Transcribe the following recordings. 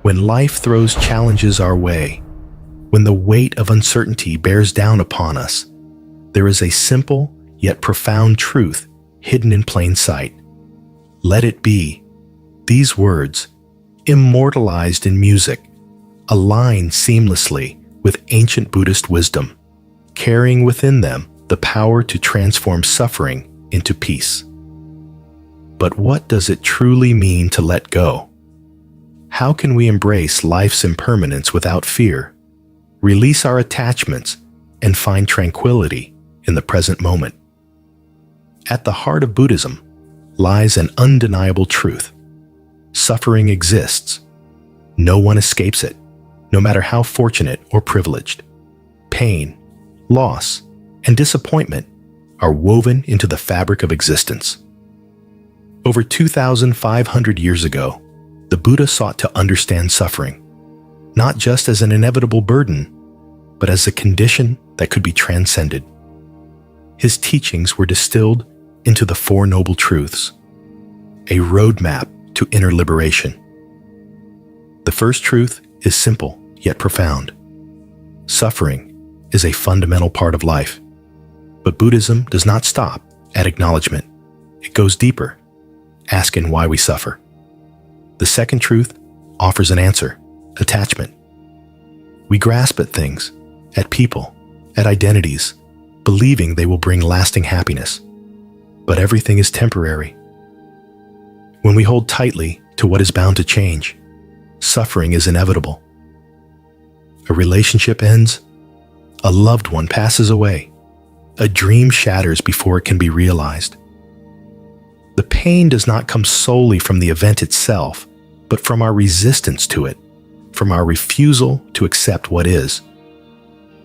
When life throws challenges our way, when the weight of uncertainty bears down upon us, there is a simple yet profound truth hidden in plain sight. Let it be. These words, immortalized in music, align seamlessly with ancient Buddhist wisdom, carrying within them the power to transform suffering into peace. But what does it truly mean to let go? How can we embrace life's impermanence without fear, release our attachments, and find tranquility in the present moment? At the heart of Buddhism lies an undeniable truth. Suffering exists. No one escapes it, no matter how fortunate or privileged. Pain, loss, and disappointment are woven into the fabric of existence. Over 2,500 years ago, the Buddha sought to understand suffering, not just as an inevitable burden, but as a condition that could be transcended. His teachings were distilled into the Four Noble Truths, a roadmap to inner liberation. The first truth is simple yet profound. Suffering is a fundamental part of life, but Buddhism does not stop at acknowledgement. It goes deeper, asking why we suffer. The second truth offers an answer: attachment. We grasp at things, at people, at identities, believing they will bring lasting happiness. But everything is temporary. When we hold tightly to what is bound to change, suffering is inevitable. A relationship ends, a loved one passes away, a dream shatters before it can be realized. The pain does not come solely from the event itself, but from our resistance to it, from our refusal to accept what is.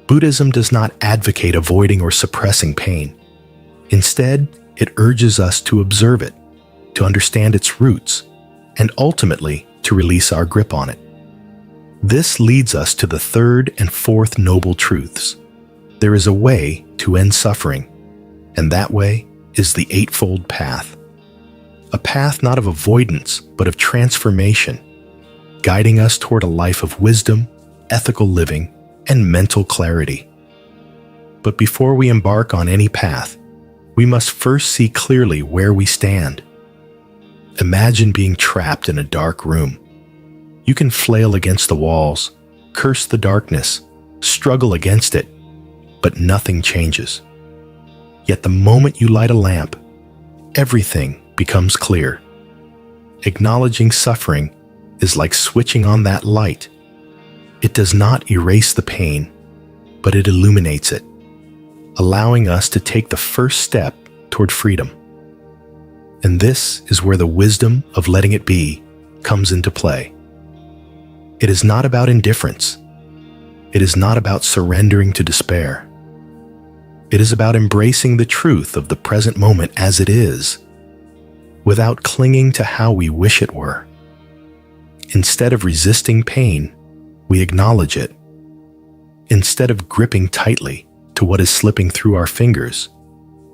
Buddhism does not advocate avoiding or suppressing pain. Instead, it urges us to observe it, to understand its roots, and ultimately to release our grip on it. This leads us to the third and fourth noble truths. There is a way to end suffering, and that way is the Eightfold Path. A path not of avoidance, but of transformation, guiding us toward a life of wisdom, ethical living, and mental clarity. But before we embark on any path, we must first see clearly where we stand. Imagine being trapped in a dark room. You can flail against the walls, curse the darkness, struggle against it, but nothing changes. Yet the moment you light a lamp, everything becomes clear. Acknowledging suffering is like switching on that light. It does not erase the pain, but it illuminates it, allowing us to take the first step toward freedom. And this is where the wisdom of letting it be comes into play. It is not about indifference. It is not about surrendering to despair. It is about embracing the truth of the present moment as it is, without clinging to how we wish it were. Instead of resisting pain, we acknowledge it. Instead of gripping tightly to what is slipping through our fingers,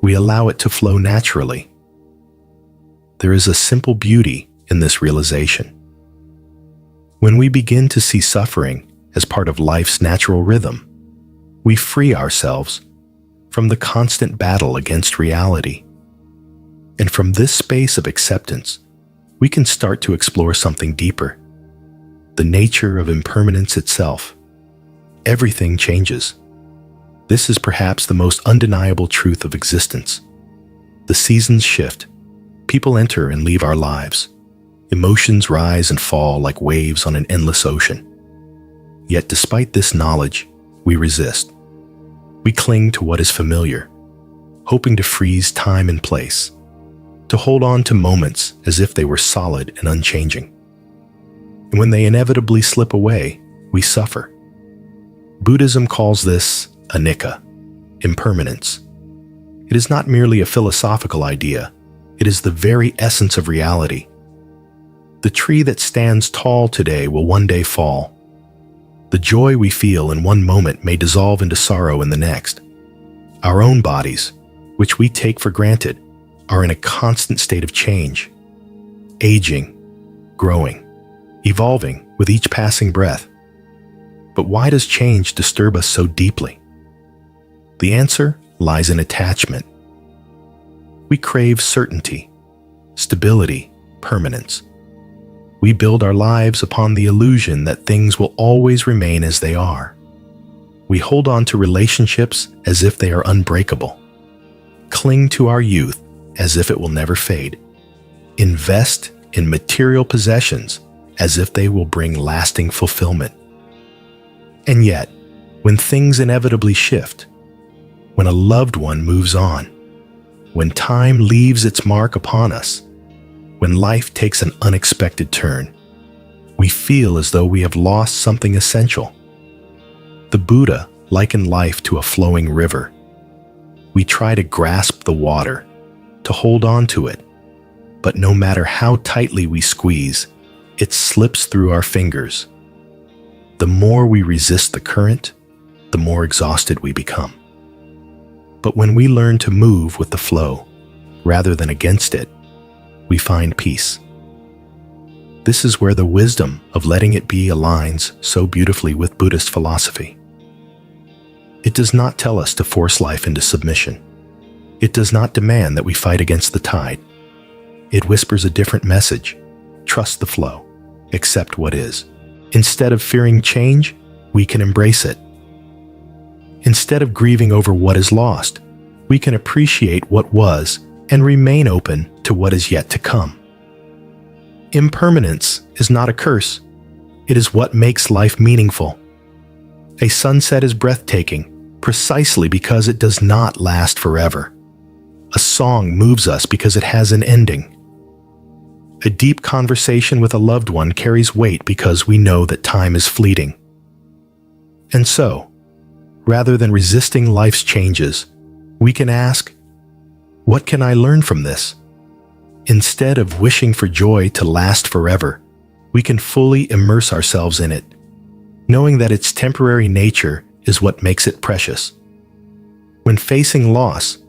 we allow it to flow naturally. There is a simple beauty in this realization. When we begin to see suffering as part of life's natural rhythm, we free ourselves from the constant battle against reality. And from this space of acceptance, we can start to explore something deeper: the nature of impermanence itself. Everything changes. This is perhaps the most undeniable truth of existence. The seasons shift. People enter and leave our lives. Emotions rise and fall like waves on an endless ocean. Yet despite this knowledge, we resist. We cling to what is familiar, hoping to freeze time and place, to hold on to moments as if they were solid and unchanging. And when they inevitably slip away, we suffer. Buddhism calls this anicca, impermanence. It is not merely a philosophical idea, it is the very essence of reality. The tree that stands tall today will one day fall. The joy we feel in one moment may dissolve into sorrow in the next. Our own bodies, which we take for granted, are in a constant state of change, aging, growing, evolving with each passing breath. But why does change disturb us so deeply? The answer lies in attachment. We crave certainty, stability, permanence. We build our lives upon the illusion that things will always remain as they are. We hold on to relationships as if they are unbreakable, cling to our youth as if it will never fade, invest in material possessions as if they will bring lasting fulfillment. And yet, when things inevitably shift, when a loved one moves on, when time leaves its mark upon us, when life takes an unexpected turn, we feel as though we have lost something essential. The Buddha likened life to a flowing river. We try to grasp the water, to hold on to it, but no matter how tightly we squeeze, it slips through our fingers. The more we resist the current, the more exhausted we become. But when we learn to move with the flow, rather than against it, we find peace. This is where the wisdom of letting it be aligns so beautifully with Buddhist philosophy. It does not tell us to force life into submission. It does not demand that we fight against the tide. It whispers a different message: trust the flow, accept what is. Instead of fearing change, we can embrace it. Instead of grieving over what is lost, we can appreciate what was and remain open to what is yet to come. Impermanence is not a curse. It is what makes life meaningful. A sunset is breathtaking precisely because it does not last forever. A song moves us because it has an ending. A deep conversation with a loved one carries weight because we know that time is fleeting. And so, rather than resisting life's changes, we can ask, what can I learn from this? Instead of wishing for joy to last forever, we can fully immerse ourselves in it, knowing that its temporary nature is what makes it precious. When facing loss,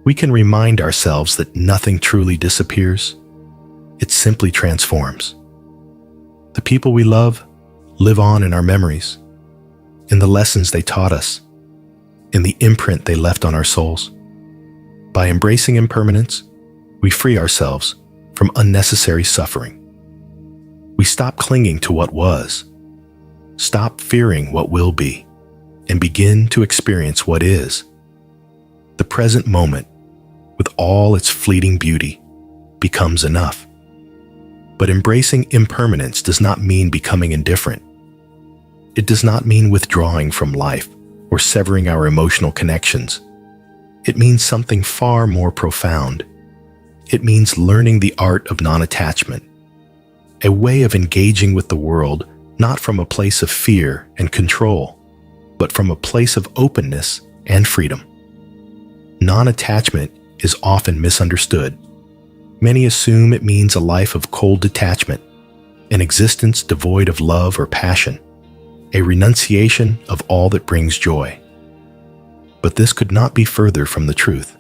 we can remind ourselves that nothing truly disappears. It simply transforms. The people we love live on in our memories, in the lessons they taught us, in the imprint they left on our souls. By embracing impermanence, we free ourselves from unnecessary suffering. We stop clinging to what was, stop fearing what will be, and begin to experience what is. The present moment, with all its fleeting beauty, becomes enough. But embracing impermanence does not mean becoming indifferent. It does not mean withdrawing from life or severing our emotional connections. It means something far more profound. It means learning the art of non-attachment, a way of engaging with the world not from a place of fear and control, but from a place of openness and freedom. Non-attachment is often misunderstood. Many assume it means a life of cold detachment, an existence devoid of love or passion, a renunciation of all that brings joy. But this could not be further from the truth.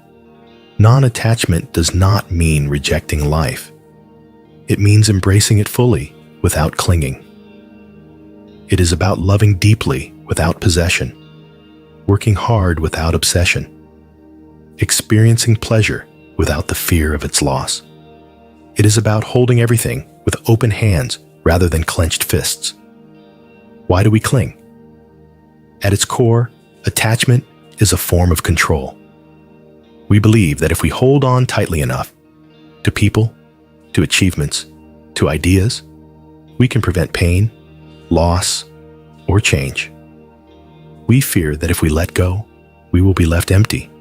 Non-attachment does not mean rejecting life. It means embracing it fully without clinging. It is about loving deeply without possession, working hard without obsession, experiencing pleasure without the fear of its loss. It is about holding everything with open hands rather than clenched fists. Why do we cling? At its core, attachment is a form of control. We believe that if we hold on tightly enough to people, to achievements, to ideas, we can prevent pain, loss, or change. We fear that if we let go, we will be left empty,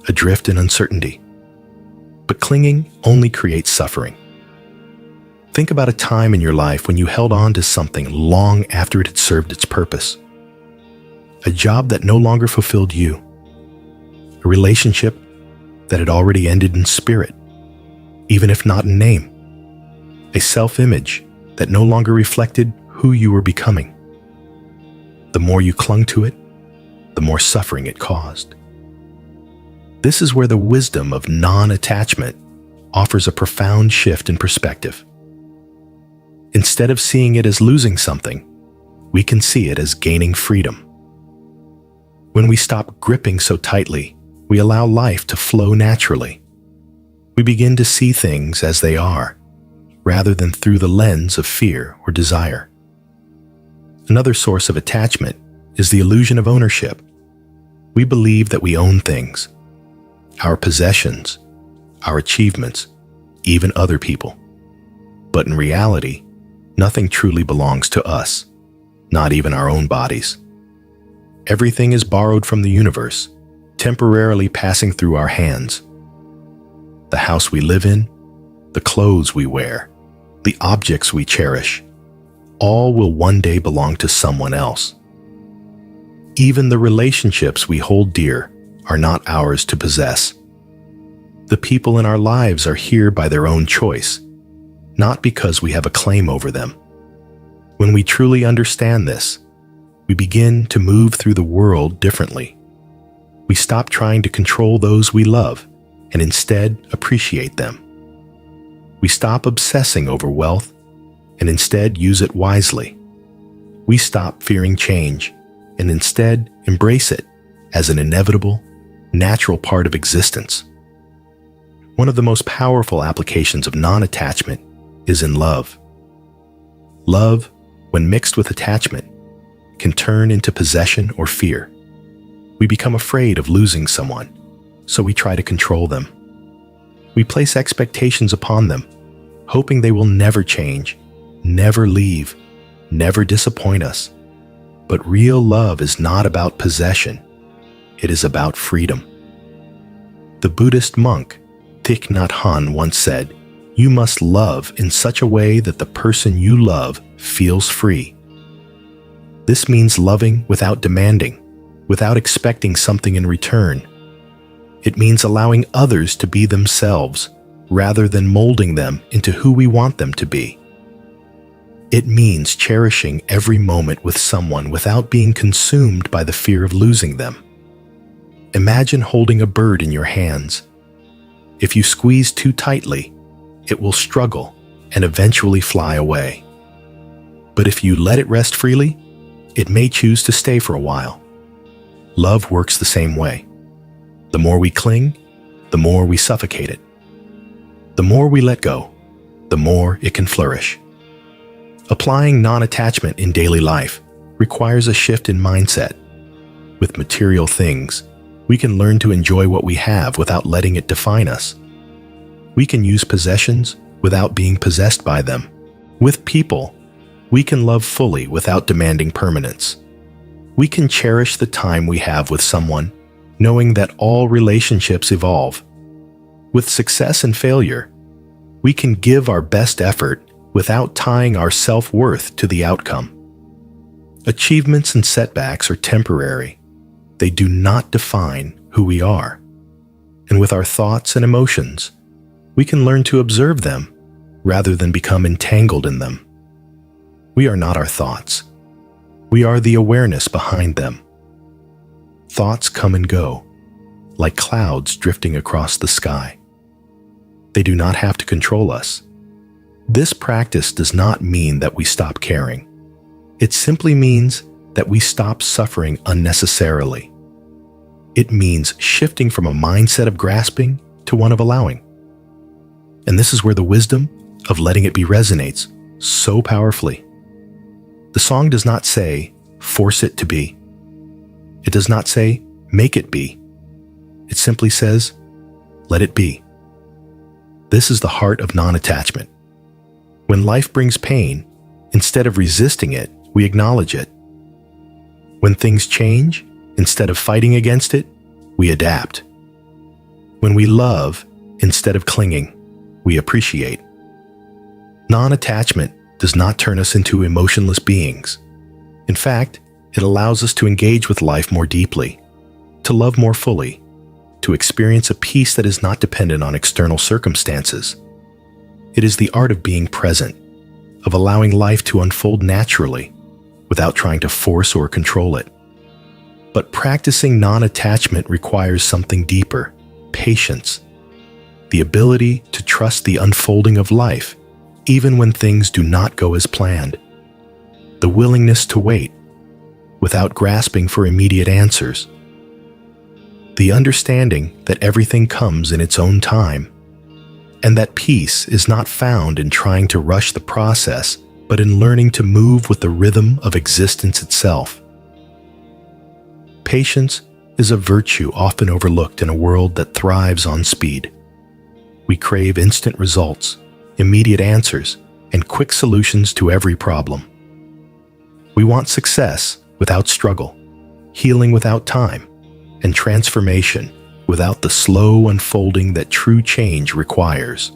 adrift in uncertainty. But clinging only creates suffering. Think about a time in your life when you held on to something long after it had served its purpose. A job that no longer fulfilled you. A relationship that had already ended in spirit, even if not in name. A self-image that no longer reflected who you were becoming. The more you clung to it, the more suffering it caused. This is where the wisdom of non-attachment offers a profound shift in perspective. Instead of seeing it as losing something, we can see it as gaining freedom. When we stop gripping so tightly, we allow life to flow naturally. We begin to see things as they are, rather than through the lens of fear or desire. Another source of attachment is the illusion of ownership. We believe that we own things, our possessions, our achievements, even other people. But in reality, nothing truly belongs to us, not even our own bodies. Everything is borrowed from the universe, temporarily passing through our hands. The house we live in, the clothes we wear, the objects we cherish, all will one day belong to someone else. Even the relationships we hold dear are not ours to possess. The people in our lives are here by their own choice, not because we have a claim over them. When we truly understand this, we begin to move through the world differently. We stop trying to control those we love and instead appreciate them. We stop obsessing over wealth and instead use it wisely. We stop fearing change and instead embrace it as an inevitable, natural part of existence. One of the most powerful applications of non-attachment is in love. Love, when mixed with attachment, can turn into possession or fear. We become afraid of losing someone, so we try to control them. We place expectations upon them, hoping they will never change, never leave, never disappoint us. But real love is not about possession. It is about freedom. The Buddhist monk Thich Nhat Hanh once said, "You must love in such a way that the person you love feels free." This means loving without demanding, without expecting something in return. It means allowing others to be themselves, rather than molding them into who we want them to be. It means cherishing every moment with someone without being consumed by the fear of losing them. Imagine holding a bird in your hands. If you squeeze too tightly, it will struggle and eventually fly away. But if you let it rest freely, it may choose to stay for a while. Love works the same way. The more we cling, the more we suffocate it. The more we let go, the more it can flourish. Applying non-attachment in daily life requires a shift in mindset. With material things, we can learn to enjoy what we have without letting it define us. We can use possessions without being possessed by them. With people, we can love fully without demanding permanence. We can cherish the time we have with someone, knowing that all relationships evolve. With success and failure, we can give our best effort without tying our self-worth to the outcome. Achievements and setbacks are temporary. They do not define who we are. And with our thoughts and emotions, we can learn to observe them rather than become entangled in them. We are not our thoughts. We are the awareness behind them. Thoughts come and go, like clouds drifting across the sky. They do not have to control us. This practice does not mean that we stop caring. It simply means that we stop suffering unnecessarily. It means shifting from a mindset of grasping to one of allowing. And this is where the wisdom of letting it be resonates so powerfully. The song does not say, force it to be. It does not say, make it be. It simply says, let it be. This is the heart of non-attachment. When life brings pain, instead of resisting it, we acknowledge it. When things change, instead of fighting against it, we adapt. When we love, instead of clinging, we appreciate. Non-attachment does not turn us into emotionless beings. In fact, it allows us to engage with life more deeply, to love more fully, to experience a peace that is not dependent on external circumstances. It is the art of being present, of allowing life to unfold naturally, without trying to force or control it. But practicing non-attachment requires something deeper, patience, the ability to trust the unfolding of life, even when things do not go as planned. The willingness to wait, without grasping for immediate answers. The understanding that everything comes in its own time, and that peace is not found in trying to rush the process, but in learning to move with the rhythm of existence itself. Patience is a virtue often overlooked in a world that thrives on speed. We crave instant results, immediate answers, and quick solutions to every problem. We want success without struggle, healing without time, and transformation without the slow unfolding that true change requires.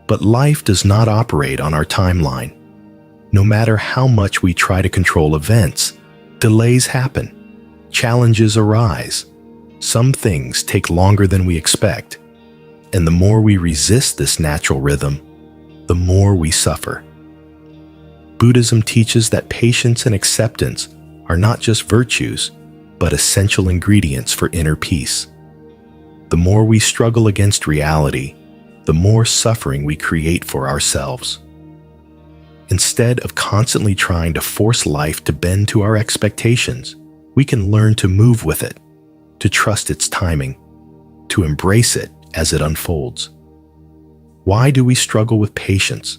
But life does not operate on our timeline. No matter how much we try to control events, delays happen, challenges arise. Some things take longer than we expect, and the more we resist this natural rhythm, the more we suffer. Buddhism teaches that patience and acceptance are not just virtues, but essential ingredients for inner peace. The more we struggle against reality, the more suffering we create for ourselves. Instead of constantly trying to force life to bend to our expectations, we can learn to move with it, to trust its timing, to embrace it as it unfolds. Why do we struggle with patience?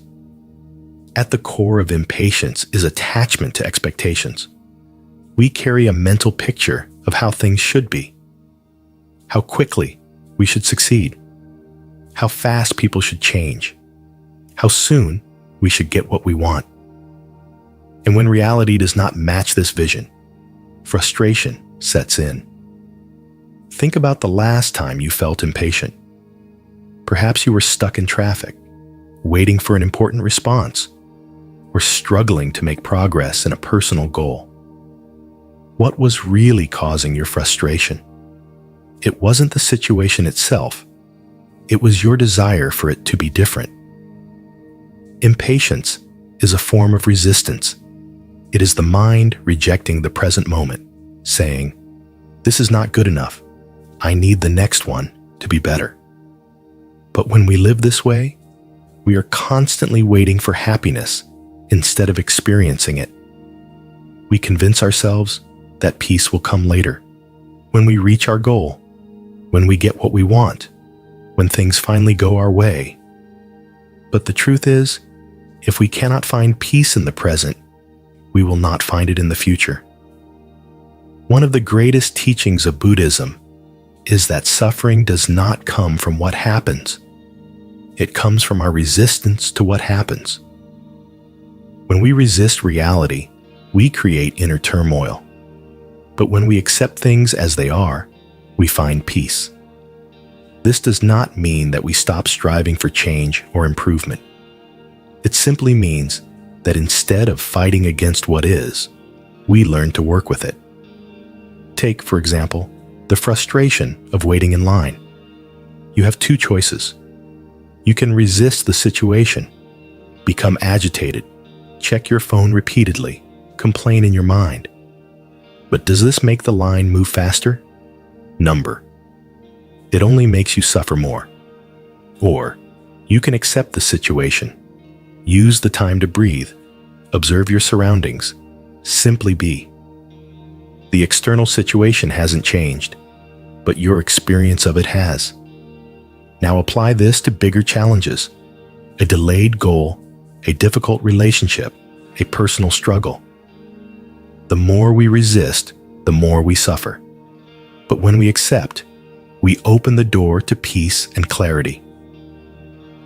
At the core of impatience is attachment to expectations. We carry a mental picture of how things should be, how quickly we should succeed, how fast people should change, how soon we should get what we want. And when reality does not match this vision, frustration sets in. Think about the last time you felt impatient. Perhaps you were stuck in traffic, waiting for an important response, or struggling to make progress in a personal goal. What was really causing your frustration? It wasn't the situation itself. It was your desire for it to be different. Impatience is a form of resistance. It is the mind rejecting the present moment, saying, "This is not good enough. I need the next one to be better." But when we live this way, we are constantly waiting for happiness instead of experiencing it. We convince ourselves that peace will come later, when we reach our goal, when we get what we want, when things finally go our way. But the truth is, if we cannot find peace in the present, we will not find it in the future. One of the greatest teachings of Buddhism is that suffering does not come from what happens. It comes from our resistance to what happens. When we resist reality, we create inner turmoil. But when we accept things as they are, we find peace. This does not mean that we stop striving for change or improvement. It simply means that instead of fighting against what is, we learn to work with it. Take, for example, the frustration of waiting in line. You have two choices. You can resist the situation, become agitated, check your phone repeatedly, complain in your mind. But does this make the line move faster? Number. It only makes you suffer more. Or you can accept the situation, use the time to breathe, observe your surroundings, simply be. The external situation hasn't changed, but your experience of it has. Now apply this to bigger challenges, a delayed goal, a difficult relationship, a personal struggle. The more we resist, the more we suffer. But when we accept, we open the door to peace and clarity.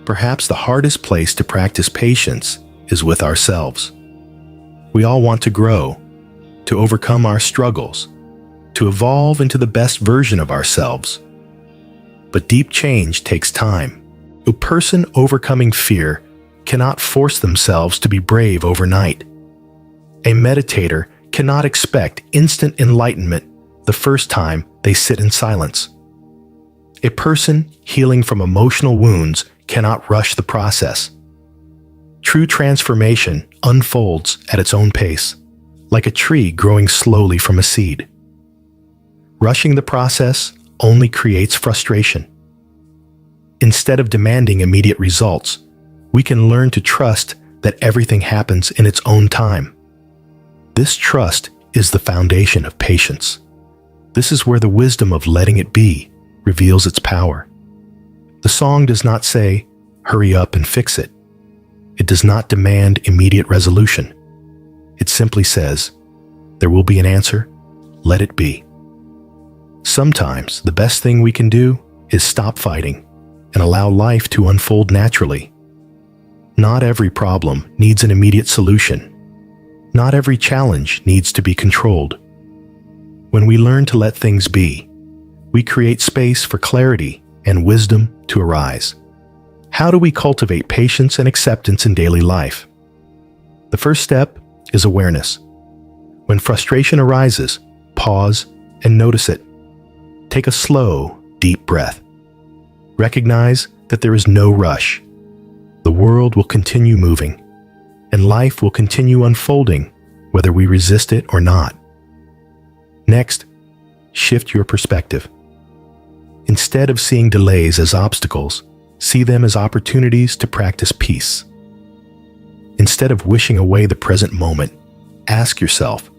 Perhaps the hardest place to practice patience is with ourselves. We all want to grow, to overcome our struggles, to evolve into the best version of ourselves. But deep change takes time. A person overcoming fear cannot force themselves to be brave overnight. A meditator cannot expect instant enlightenment the first time they sit in silence. A person healing from emotional wounds cannot rush the process. True transformation unfolds at its own pace, like a tree growing slowly from a seed. Rushing the process only creates frustration. Instead of demanding immediate results, we can learn to trust that everything happens in its own time. This trust is the foundation of patience. This is where the wisdom of letting it be reveals its power. The song does not say, "Hurry up and fix it." It does not demand immediate resolution. It simply says, "There will be an answer. Let it be." Sometimes the best thing we can do is stop fighting and allow life to unfold naturally. Not every problem needs an immediate solution. Not every challenge needs to be controlled. When we learn to let things be, we create space for clarity and wisdom to arise. How do we cultivate patience and acceptance in daily life? The first step is awareness. When frustration arises, pause and notice it. Take a slow, deep breath. Recognize that there is no rush. The world will continue moving, and life will continue unfolding, whether we resist it or not. Next, shift your perspective. Instead of seeing delays as obstacles, see them as opportunities to practice peace. Instead of wishing away the present moment, ask yourself,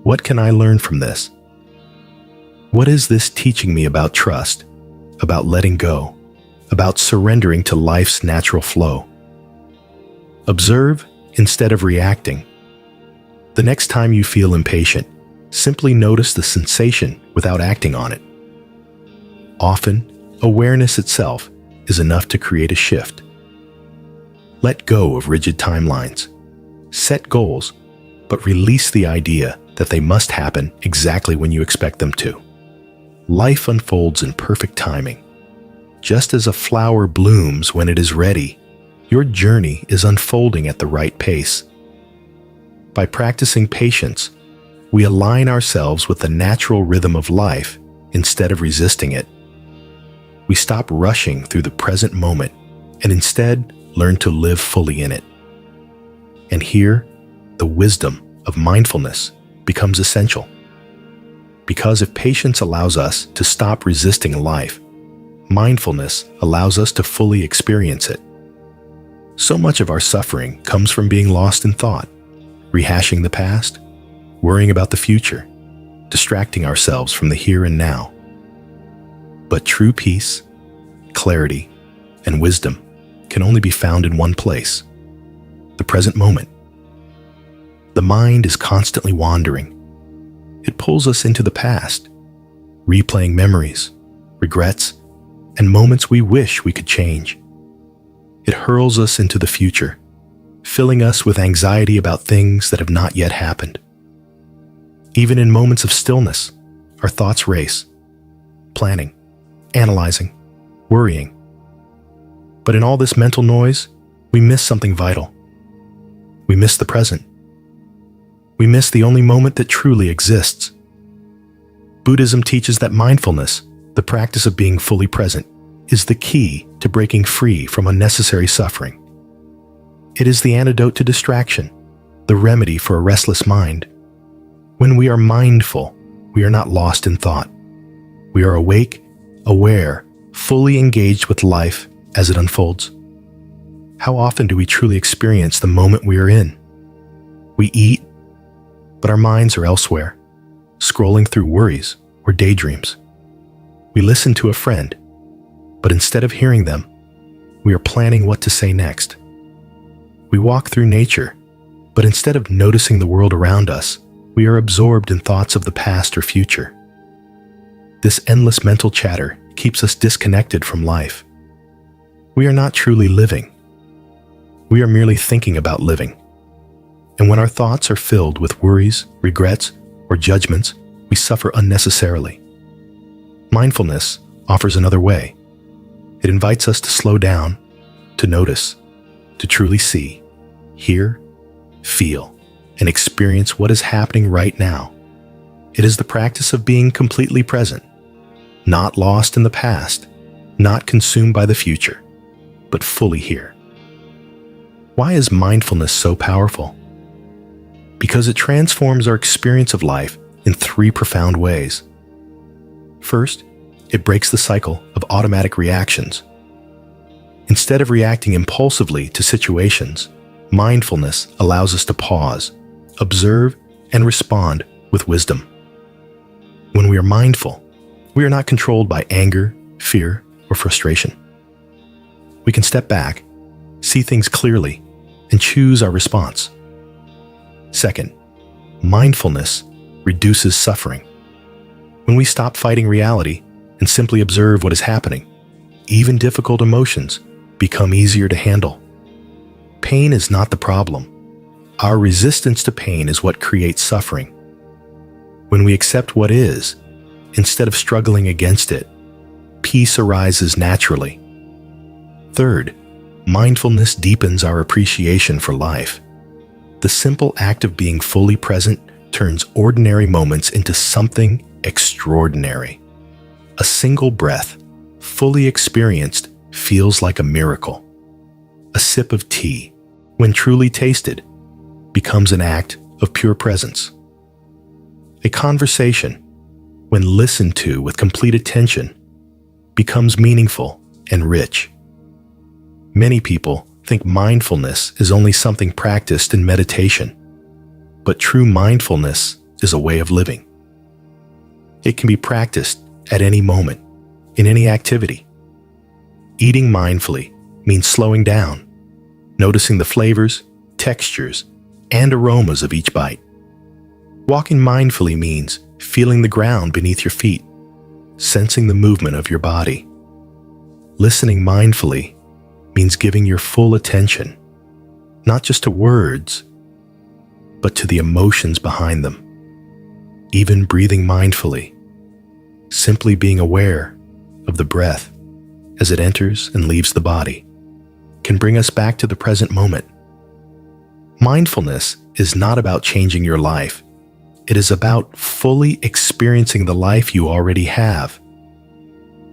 what can I learn from this? What is this teaching me about trust, about letting go, about surrendering to life's natural flow? Observe instead of reacting. The next time you feel impatient, simply notice the sensation without acting on it. Often, awareness itself is enough to create a shift. Let go of rigid timelines. Set goals, but release the idea that they must happen exactly when you expect them to. Life unfolds in perfect timing. Just as a flower blooms when it is ready, your journey is unfolding at the right pace. By practicing patience, we align ourselves with the natural rhythm of life instead of resisting it. We stop rushing through the present moment and instead learn to live fully in it. And here, the wisdom of mindfulness becomes essential. Because if patience allows us to stop resisting life, mindfulness allows us to fully experience it. So much of our suffering comes from being lost in thought, rehashing the past, worrying about the future, distracting ourselves from the here and now. But true peace, clarity, and wisdom can only be found in one place: the present moment. The mind is constantly wandering. It pulls us into the past, replaying memories, regrets, and moments we wish we could change. It hurls us into the future, filling us with anxiety about things that have not yet happened. Even in moments of stillness, our thoughts race, planning, analyzing, worrying. But in all this mental noise, we miss something vital. We miss the present. We miss the only moment that truly exists. Buddhism teaches that mindfulness, the practice of being fully present, is the key to breaking free from unnecessary suffering. It is the antidote to distraction, the remedy for a restless mind. When we are mindful, we are not lost in thought. We are awake, aware, fully engaged with life as it unfolds. How often do we truly experience the moment we are in? We eat, but our minds are elsewhere, scrolling through worries or daydreams. We listen to a friend, but instead of hearing them, we are planning what to say next. We walk through nature, but instead of noticing the world around us, we are absorbed in thoughts of the past or future. This endless mental chatter keeps us disconnected from life. We are not truly living. We are merely thinking about living. And when our thoughts are filled with worries, regrets, or judgments, we suffer unnecessarily. Mindfulness offers another way. It invites us to slow down, to notice, to truly see, hear, feel, and experience what is happening right now. It is the practice of being completely present, not lost in the past, not consumed by the future, but fully here. Why is mindfulness so powerful? Because it transforms our experience of life in three profound ways. First, it breaks the cycle of automatic reactions. Instead of reacting impulsively to situations, mindfulness allows us to pause, observe, and respond with wisdom. When we are mindful, we are not controlled by anger, fear, or frustration. We can step back, see things clearly, and choose our response. Second, mindfulness reduces suffering. When we stop fighting reality and simply observe what is happening, even difficult emotions become easier to handle. Pain is not the problem. Our resistance to pain is what creates suffering. When we accept what is, instead of struggling against it, peace arises naturally. Third, mindfulness deepens our appreciation for life. The simple act of being fully present turns ordinary moments into something extraordinary. A single breath, fully experienced, feels like a miracle. A sip of tea, when truly tasted, becomes an act of pure presence. A conversation, when listened to with complete attention, becomes meaningful and rich. Many people think mindfulness is only something practiced in meditation, but true mindfulness is a way of living. It can be practiced at any moment, in any activity. Eating mindfully means slowing down, noticing the flavors, textures, and aromas of each bite. Walking mindfully means feeling the ground beneath your feet, sensing the movement of your body. Listening mindfully means giving your full attention, not just to words, but to the emotions behind them. Even breathing mindfully, simply being aware of the breath as it enters and leaves the body, can bring us back to the present moment. Mindfulness is not about changing your life. It is about fully experiencing the life you already have.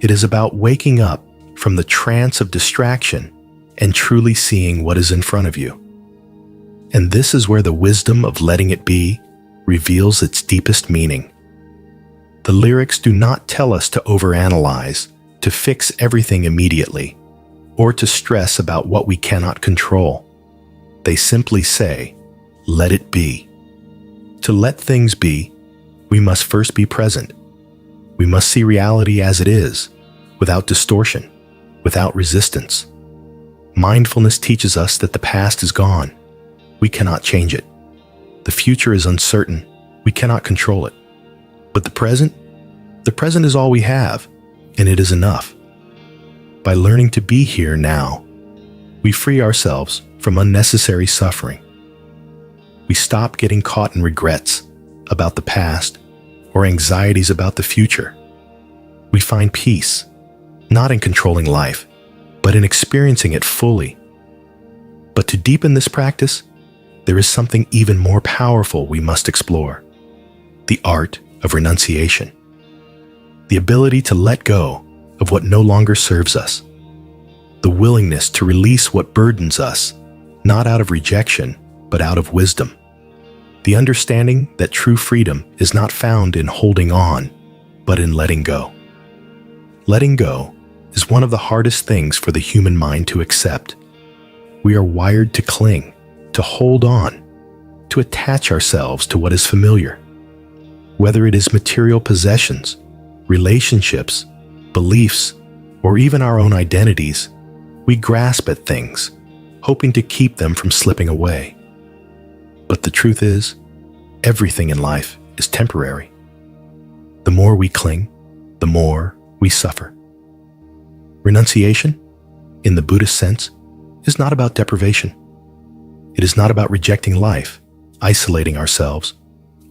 It is about waking up from the trance of distraction and truly seeing what is in front of you. And this is where the wisdom of letting it be reveals its deepest meaning. The lyrics do not tell us to overanalyze, to fix everything immediately, or to stress about what we cannot control. They simply say, let it be. To let things be, we must first be present. We must see reality as it is, without distortion, without resistance. Mindfulness teaches us that the past is gone. We cannot change it. The future is uncertain. We cannot control it. But the present is all we have, and it is enough. By learning to be here now, we free ourselves from unnecessary suffering. We stop getting caught in regrets about the past or anxieties about the future. We find peace, not in controlling life, but in experiencing it fully. But to deepen this practice, there is something even more powerful we must explore: the art of renunciation. The ability to let go of what no longer serves us. The willingness to release what burdens us, not out of rejection, but out of wisdom. The understanding that true freedom is not found in holding on, but in letting go. Letting go is one of the hardest things for the human mind to accept. We are wired to cling, to hold on, to attach ourselves to what is familiar. Whether it is material possessions, relationships, beliefs, or even our own identities, we grasp at things, hoping to keep them from slipping away. But the truth is, everything in life is temporary. The more we cling, the more we suffer. Renunciation, in the Buddhist sense, is not about deprivation. It is not about rejecting life, isolating ourselves,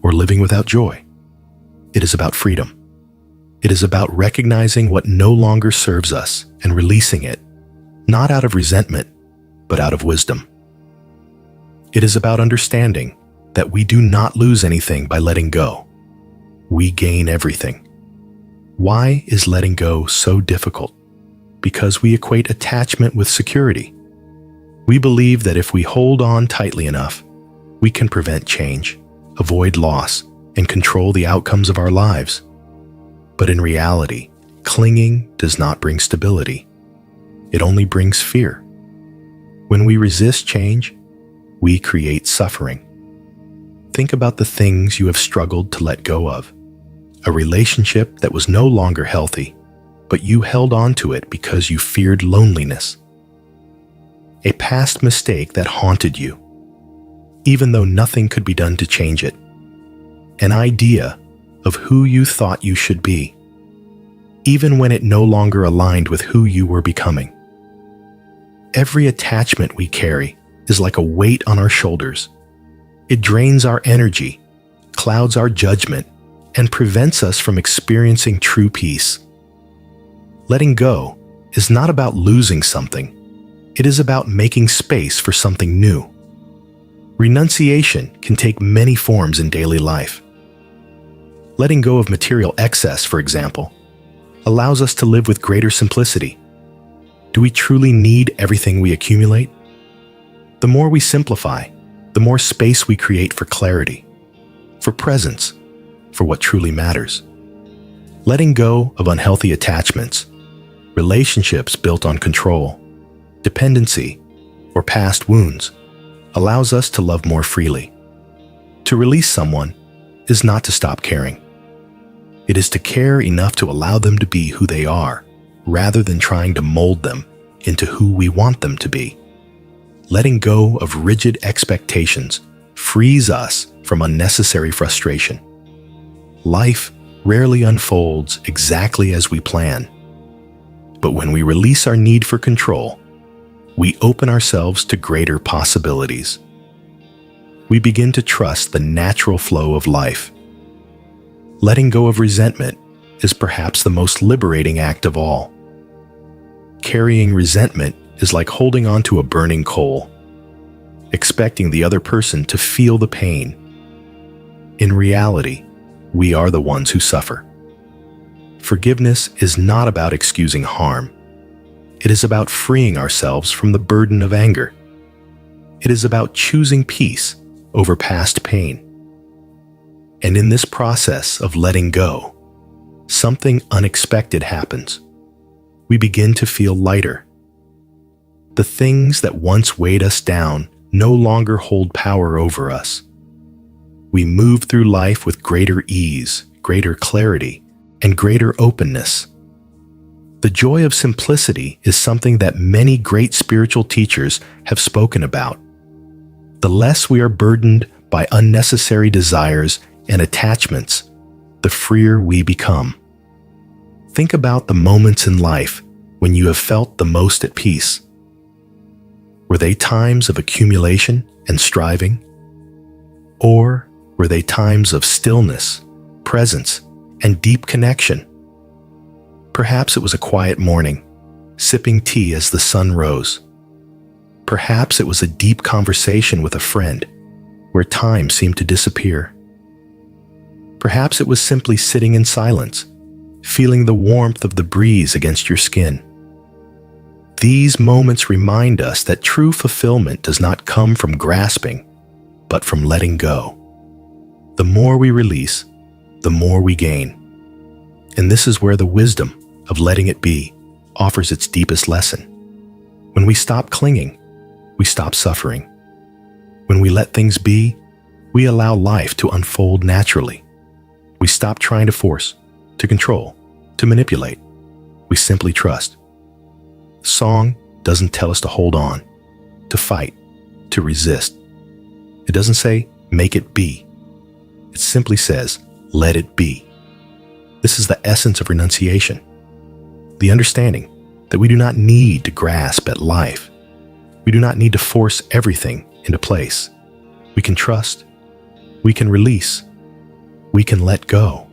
or living without joy. It is about freedom. It is about recognizing what no longer serves us and releasing it, not out of resentment, but out of wisdom. It is about understanding that we do not lose anything by letting go. We gain everything. Why is letting go so difficult? Because we equate attachment with security. We believe that if we hold on tightly enough, we can prevent change, avoid loss, and control the outcomes of our lives. But in reality, clinging does not bring stability. it only brings fear. When we resist change, we create suffering. Think about the things you have struggled to let go of. A relationship that was no longer healthy, but you held on to it because you feared loneliness. A past mistake that haunted you, even though nothing could be done to change it. An idea of who you thought you should be, even when it no longer aligned with who you were becoming. Every attachment we carry is like a weight on our shoulders. It drains our energy, clouds our judgment, and prevents us from experiencing true peace. Letting go is not about losing something. It is about making space for something new. Renunciation can take many forms in daily life. Letting go of material excess, for example, allows us to live with greater simplicity. Do we truly need everything we accumulate? The more we simplify, the more space we create for clarity, for presence, for what truly matters. Letting go of unhealthy attachments, relationships built on control, dependency, or past wounds, allows us to love more freely. To release someone is not to stop caring. It is to care enough to allow them to be who they are, rather than trying to mold them into who we want them to be. Letting go of rigid expectations frees us from unnecessary frustration. Life rarely unfolds exactly as we plan. But when we release our need for control, we open ourselves to greater possibilities. We begin to trust the natural flow of life. Letting go of resentment is perhaps the most liberating act of all. Carrying resentment is like holding on to a burning coal, expecting the other person to feel the pain. In reality, we are the ones who suffer. Forgiveness is not about excusing harm. It is about freeing ourselves from the burden of anger. It is about choosing peace over past pain. And in this process of letting go, something unexpected happens. We begin to feel lighter. The things that once weighed us down no longer hold power over us. We move through life with greater ease, greater clarity, and greater openness. The joy of simplicity is something that many great spiritual teachers have spoken about. The less we are burdened by unnecessary desires and attachments, the freer we become. Think about the moments in life when you have felt the most at peace. Were they times of accumulation and striving? Or were they times of stillness, presence, and deep connection? Perhaps it was a quiet morning, sipping tea as the sun rose. Perhaps it was a deep conversation with a friend, where time seemed to disappear. Perhaps it was simply sitting in silence, feeling the warmth of the breeze against your skin. These moments remind us that true fulfillment does not come from grasping, but from letting go. The more we release, the more we gain. And this is where the wisdom of letting it be offers its deepest lesson. When we stop clinging, we stop suffering. When we let things be, we allow life to unfold naturally. We stop trying to force, to control, to manipulate. We simply trust. Song doesn't tell us to hold on, to fight, to resist. It doesn't say, make it be. It simply says, let it be. This is the essence of renunciation. The understanding that we do not need to grasp at life. We do not need to force everything into place. We can trust. We can release. We can let go.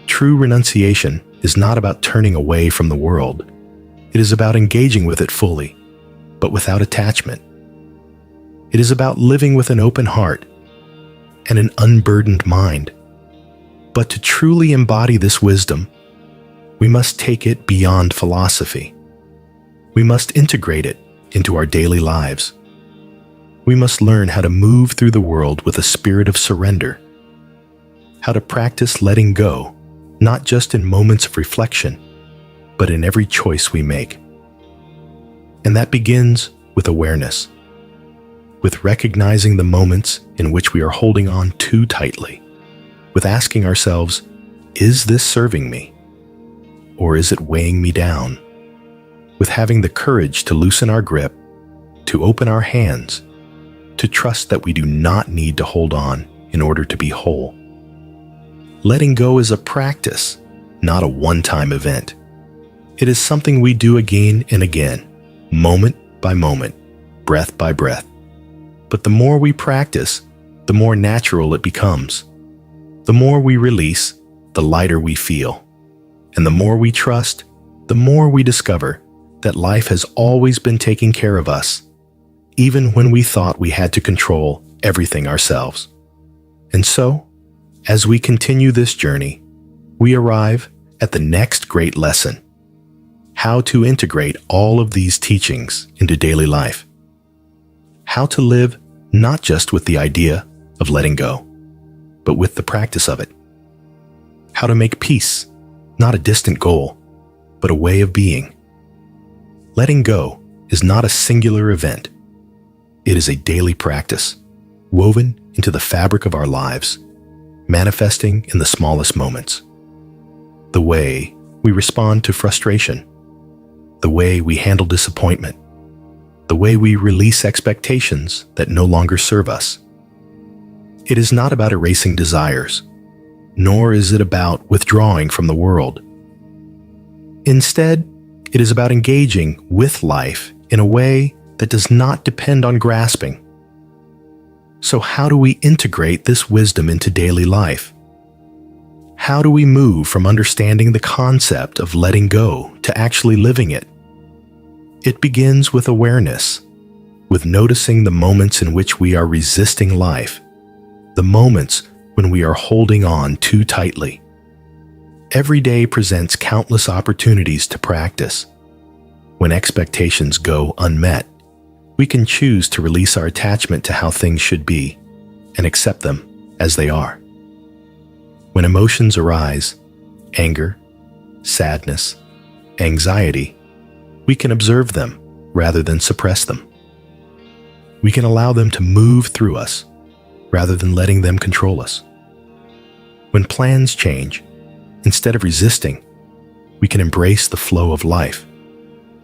True renunciation is not about turning away from the world. It is about engaging with it fully, but without attachment. It is about living with an open heart and an unburdened mind. But to truly embody this wisdom, we must take it beyond philosophy. We must integrate it into our daily lives. We must learn how to move through the world with a spirit of surrender, how to practice letting go, not just in moments of reflection, but in every choice we make. And that begins with awareness, with recognizing the moments in which we are holding on too tightly, with asking ourselves, is this serving me? Or is it weighing me down? With having the courage to loosen our grip, to open our hands, to trust that we do not need to hold on in order to be whole. Letting go is a practice, not a one-time event. It is something we do again and again, moment by moment, breath by breath. But the more we practice, the more natural it becomes. The more we release, the lighter we feel. And the more we trust, the more we discover that life has always been taking care of us, even when we thought we had to control everything ourselves. And so, as we continue this journey, we arrive at the next great lesson: how to integrate all of these teachings into daily life. How to live not just with the idea of letting go, but with the practice of it. How to make peace, not a distant goal, but a way of being. Letting go is not a singular event. It is a daily practice, woven into the fabric of our lives, manifesting in the smallest moments. The way we respond to frustration, the way we handle disappointment, the way we release expectations that no longer serve us. It is not about erasing desires, nor is it about withdrawing from the world. Instead, it is about engaging with life in a way that does not depend on grasping. So how do we integrate this wisdom into daily life? How do we move from understanding the concept of letting go to actually living it? It begins with awareness, with noticing the moments in which we are resisting life, the moments when we are holding on too tightly. Every day presents countless opportunities to practice. When expectations go unmet, we can choose to release our attachment to how things should be and accept them as they are. When emotions arise, anger, sadness, anxiety, we can observe them rather than suppress them. We can allow them to move through us rather than letting them control us. When plans change, instead of resisting, we can embrace the flow of life,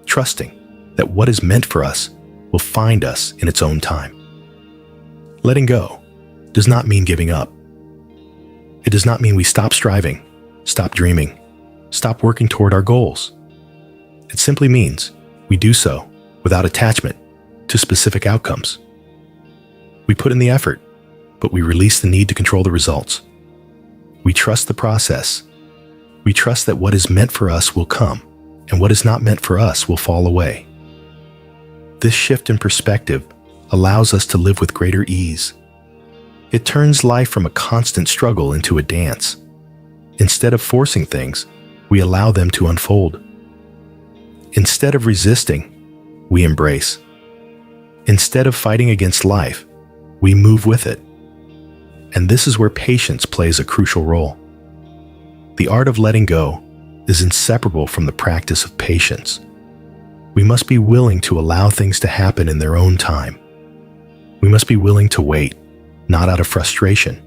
trusting that what is meant for us will find us in its own time. Letting go does not mean giving up. It does not mean we stop striving, stop dreaming, stop working toward our goals. It simply means we do so without attachment to specific outcomes. We put in the effort, but we release the need to control the results. We trust the process. We trust that what is meant for us will come, and what is not meant for us will fall away. This shift in perspective allows us to live with greater ease. It turns life from a constant struggle into a dance. Instead of forcing things, we allow them to unfold. Instead of resisting, we embrace. Instead of fighting against life, we move with it. And this is where patience plays a crucial role. The art of letting go is inseparable from the practice of patience. We must be willing to allow things to happen in their own time. We must be willing to wait, not out of frustration,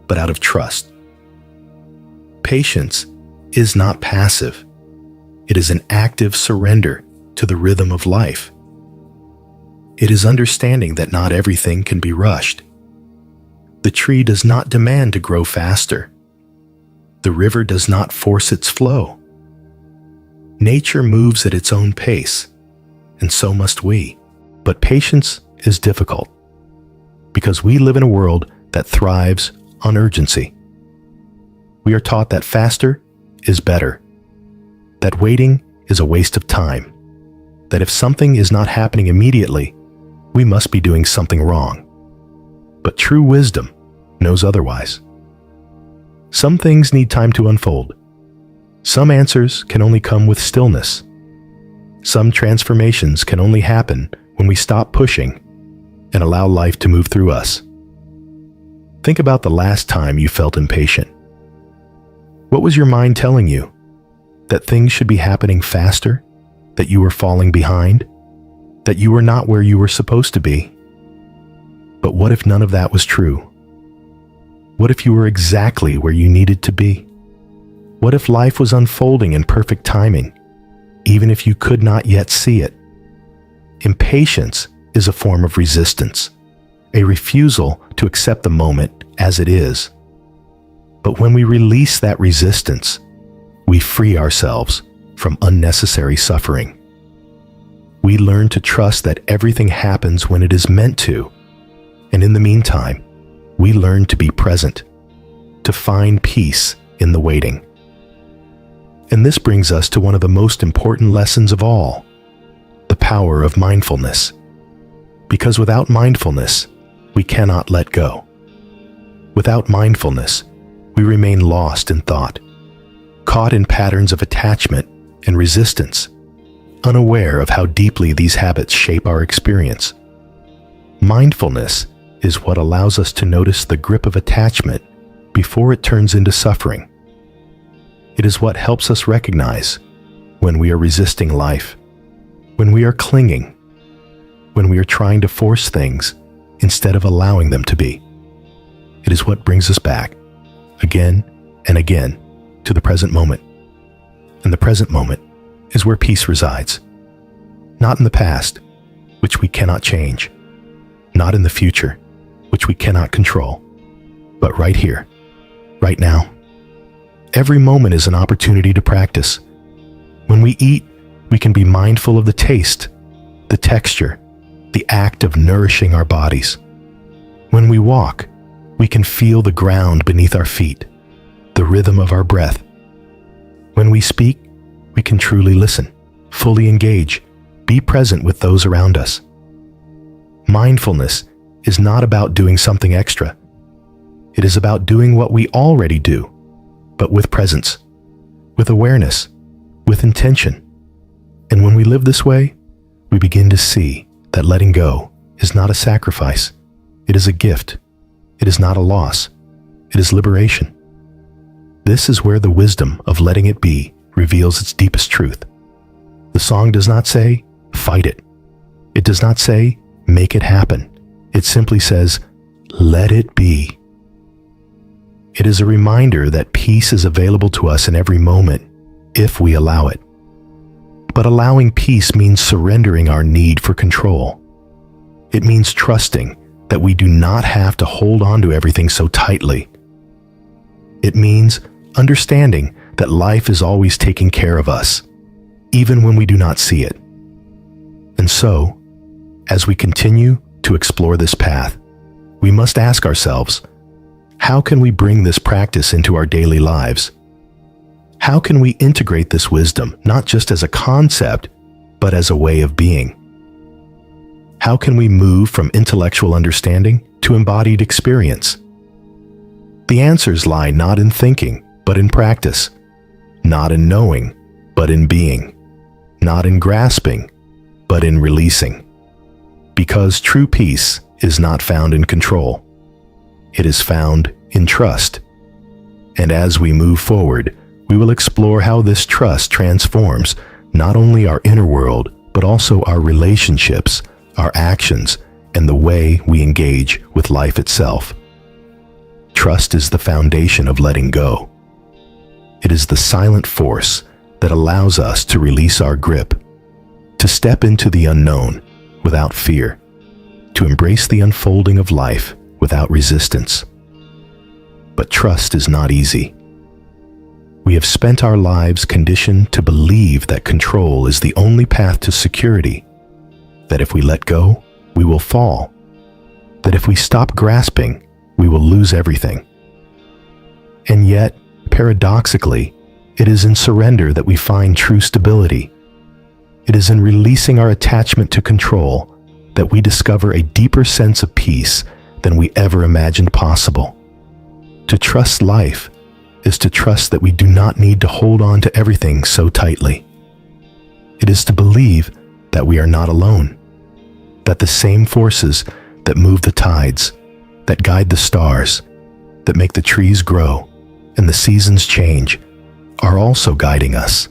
but out of trust. Patience is not passive. It is an active surrender to the rhythm of life. It is understanding that not everything can be rushed. The tree does not demand to grow faster. The river does not force its flow. Nature moves at its own pace, and so must we. But patience is difficult, because we live in a world that thrives on urgency. We are taught that faster is better, that waiting is a waste of time, that if something is not happening immediately, we must be doing something wrong. But true wisdom knows otherwise. Some things need time to unfold. Some answers can only come with stillness. Some transformations can only happen when we stop pushing and allow life to move through us. Think about the last time you felt impatient. What was your mind telling you? That things should be happening faster? That you were falling behind? that you were not where you were supposed to be. But what if none of that was true? What if you were exactly where you needed to be? What if life was unfolding in perfect timing, even if you could not yet see it? Impatience is a form of resistance, a refusal to accept the moment as it is. But when we release that resistance, we free ourselves from unnecessary suffering. We learn to trust that everything happens when it is meant to, and in the meantime, we learn to be present, to find peace in the waiting. And this brings us to one of the most important lessons of all, the power of mindfulness. Because without mindfulness, we cannot let go. Without mindfulness, we remain lost in thought, caught in patterns of attachment and resistance, unaware of how deeply these habits shape our experience. Mindfulness is what allows us to notice the grip of attachment before it turns into suffering. It is what helps us recognize when we are resisting life, when we are clinging, when we are trying to force things instead of allowing them to be. It is what brings us back, again and again, to the present moment. And the present moment is where peace resides. Not in the past, which we cannot change. Not in the future, which we cannot control. But right here, right now. Every moment is an opportunity to practice. When we eat, we can be mindful of the taste, the texture, the act of nourishing our bodies. When we walk, we can feel the ground beneath our feet, the rhythm of our breath. When we speak, we can truly listen, fully engage, be present with those around us. Mindfulness is not about doing something extra. It is about doing what we already do, but with presence, with awareness, with intention. And when we live this way, we begin to see that letting go is not a sacrifice. It is a gift. It is not a loss. It is liberation. This is where the wisdom of letting it be reveals its deepest truth. The song does not say, fight it. It does not say, make it happen. It simply says, let it be. It is a reminder that peace is available to us in every moment if we allow it. But allowing peace means surrendering our need for control. It means trusting that we do not have to hold on to everything so tightly. It means understanding that life is always taking care of us, even when we do not see it. And so, as we continue to explore this path, we must ask ourselves, how can we bring this practice into our daily lives? How can we integrate this wisdom not just as a concept, but as a way of being? How can we move from intellectual understanding to embodied experience? The answers lie not in thinking, but in practice. Not in knowing, but in being. Not in grasping, but in releasing. Because true peace is not found in control. It is found in trust. And as we move forward, we will explore how this trust transforms not only our inner world, but also our relationships, our actions, and the way we engage with life itself. Trust is the foundation of letting go. It is the silent force that allows us to release our grip, to step into the unknown without fear, to embrace the unfolding of life without resistance. But trust is not easy. We have spent our lives conditioned to believe that control is the only path to security, that if we let go, we will fall, that if we stop grasping, we will lose everything. And yet, paradoxically, it is in surrender that we find true stability. It is in releasing our attachment to control that we discover a deeper sense of peace than we ever imagined possible. To trust life is to trust that we do not need to hold on to everything so tightly. It is to believe that we are not alone, that the same forces that move the tides, that guide the stars, that make the trees grow and the seasons change, are also guiding us.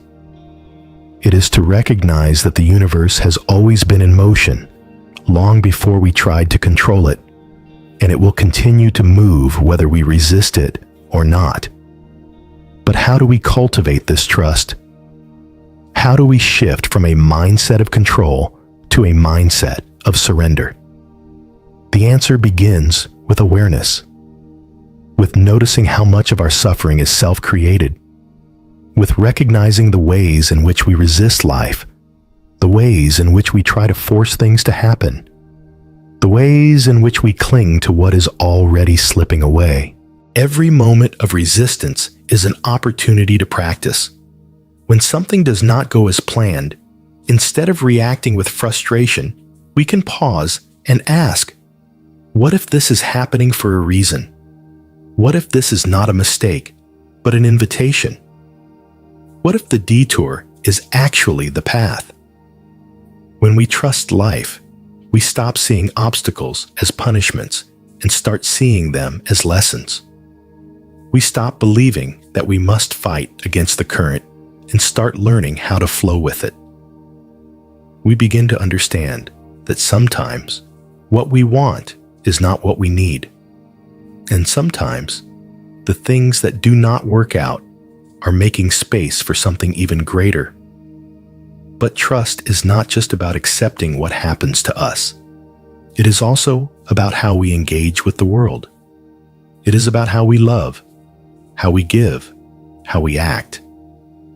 It is to recognize that the universe has always been in motion, long before we tried to control it, and it will continue to move whether we resist it or not. But how do we cultivate this trust? How do we shift from a mindset of control to a mindset of surrender? The answer begins with awareness, with noticing how much of our suffering is self-created, with recognizing the ways in which we resist life, the ways in which we try to force things to happen, the ways in which we cling to what is already slipping away. Every moment of resistance is an opportunity to practice. When something does not go as planned, instead of reacting with frustration, we can pause and ask, what if this is happening for a reason? What if this is not a mistake, but an invitation? What if the detour is actually the path? When we trust life, we stop seeing obstacles as punishments and start seeing them as lessons. We stop believing that we must fight against the current and start learning how to flow with it. We begin to understand that sometimes what we want is not what we need. And sometimes the things that do not work out are making space for something even greater. But trust is not just about accepting what happens to us. It is also about how we engage with the world. It is about how we love, how we give, how we act.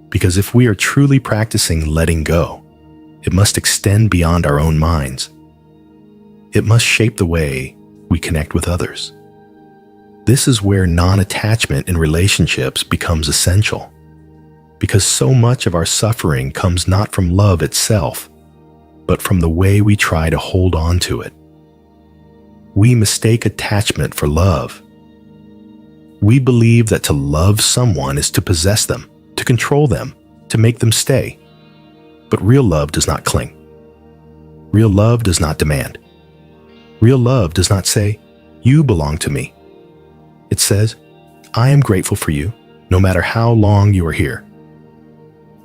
Because if we are truly practicing letting go, it must extend beyond our own minds. It must shape the way we connect with others. This is where non-attachment in relationships becomes essential, because so much of our suffering comes not from love itself, but from the way we try to hold on to it. We mistake attachment for love. We believe that to love someone is to possess them, to control them, to make them stay. But real love does not cling. Real love does not demand. Real love does not say, "You belong to me." It says, "I am grateful for you, no matter how long you are here."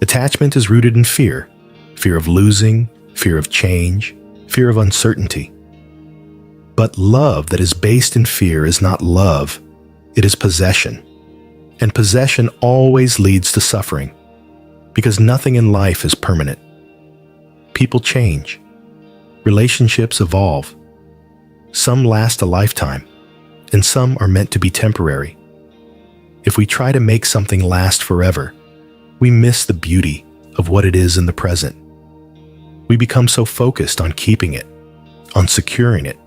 Attachment is rooted in fear, fear of losing, fear of change, fear of uncertainty. But love that is based in fear is not love, it is possession. And possession always leads to suffering, because nothing in life is permanent. People change. Relationships evolve. Some last a lifetime, and some are meant to be temporary. If we try to make something last forever, we miss the beauty of what it is in the present. We become so focused on keeping it, on securing it,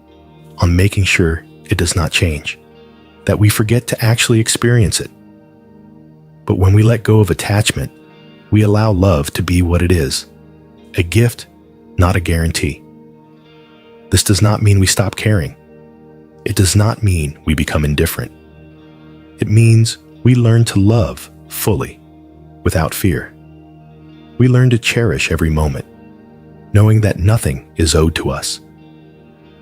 on making sure it does not change, that we forget to actually experience it. But when we let go of attachment, we allow love to be what it is, a gift, not a guarantee. This does not mean we stop caring. It does not mean we become indifferent. It means we learn to love fully, without fear. We learn to cherish every moment, knowing that nothing is owed to us.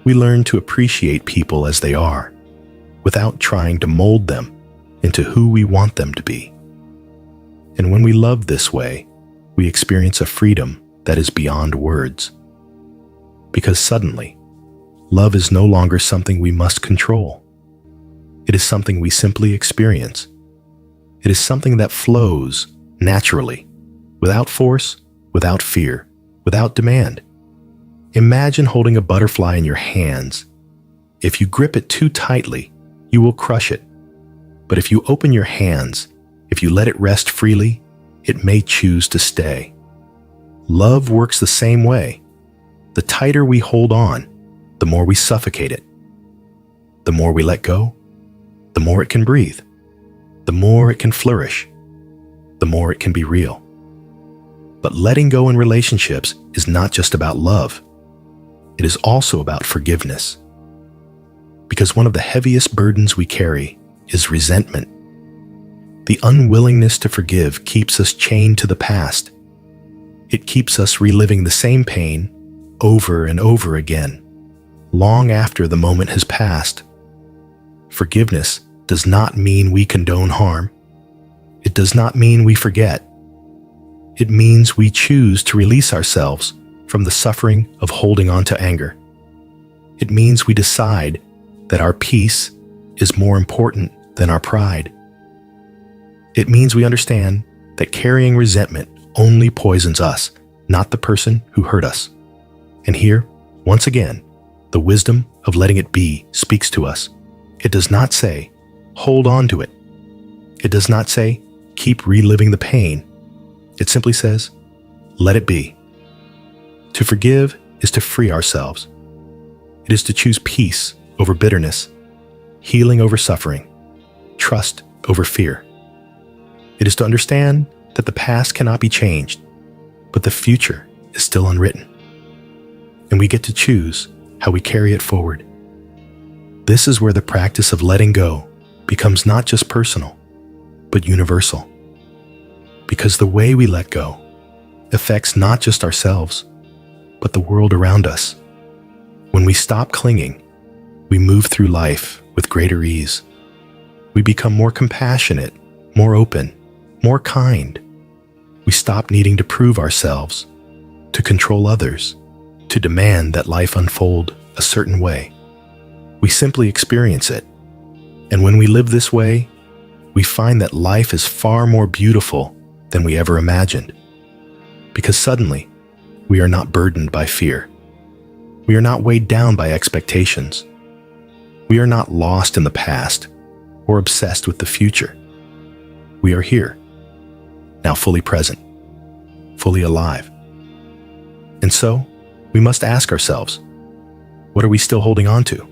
We learn to appreciate people as they are, without trying to mold them into who we want them to be. And when we love this way, we experience a freedom that is beyond words. Because suddenly, love is no longer something we must control. It is something we simply experience. It is something that flows naturally, without force, without fear, without demand. Imagine holding a butterfly in your hands. If you grip it too tightly, you will crush it. But if you open your hands, if you let it rest freely, it may choose to stay. Love works the same way. The tighter we hold on, the more we suffocate it. The more we let go, the more it can breathe. The more it can flourish, the more it can be real. But letting go in relationships is not just about love. It is also about forgiveness. Because one of the heaviest burdens we carry is resentment. The unwillingness to forgive keeps us chained to the past. It keeps us reliving the same pain over and over again, long after the moment has passed. Forgiveness does not mean we condone harm. It does not mean we forget. It means we choose to release ourselves from the suffering of holding on to anger. It means we decide that our peace is more important than our pride. It means we understand that carrying resentment only poisons us, not the person who hurt us. And here, once again, the wisdom of letting it be speaks to us. It does not say, hold on to it. It does not say, keep reliving the pain. It simply says, let it be. To forgive is to free ourselves. It is to choose peace over bitterness, healing over suffering, trust over fear. It is to understand that the past cannot be changed, but the future is still unwritten. And we get to choose how we carry it forward. This is where the practice of letting go becomes not just personal, but universal. Because the way we let go affects not just ourselves, but the world around us. When we stop clinging, we move through life with greater ease. We become more compassionate, more open, more kind. We stop needing to prove ourselves, to control others, to demand that life unfold a certain way. We simply experience it. And when we live this way, we find that life is far more beautiful than we ever imagined. Because suddenly, we are not burdened by fear. We are not weighed down by expectations. We are not lost in the past or obsessed with the future. We are here, now fully present, fully alive. And so, we must ask ourselves, what are we still holding on to?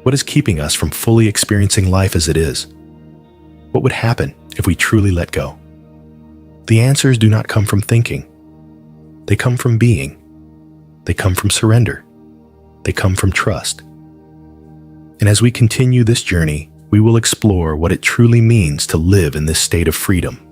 What is keeping us from fully experiencing life as it is? What would happen if we truly let go? The answers do not come from thinking. They come from being. They come from surrender. They come from trust. And as we continue this journey, we will explore what it truly means to live in this state of freedom,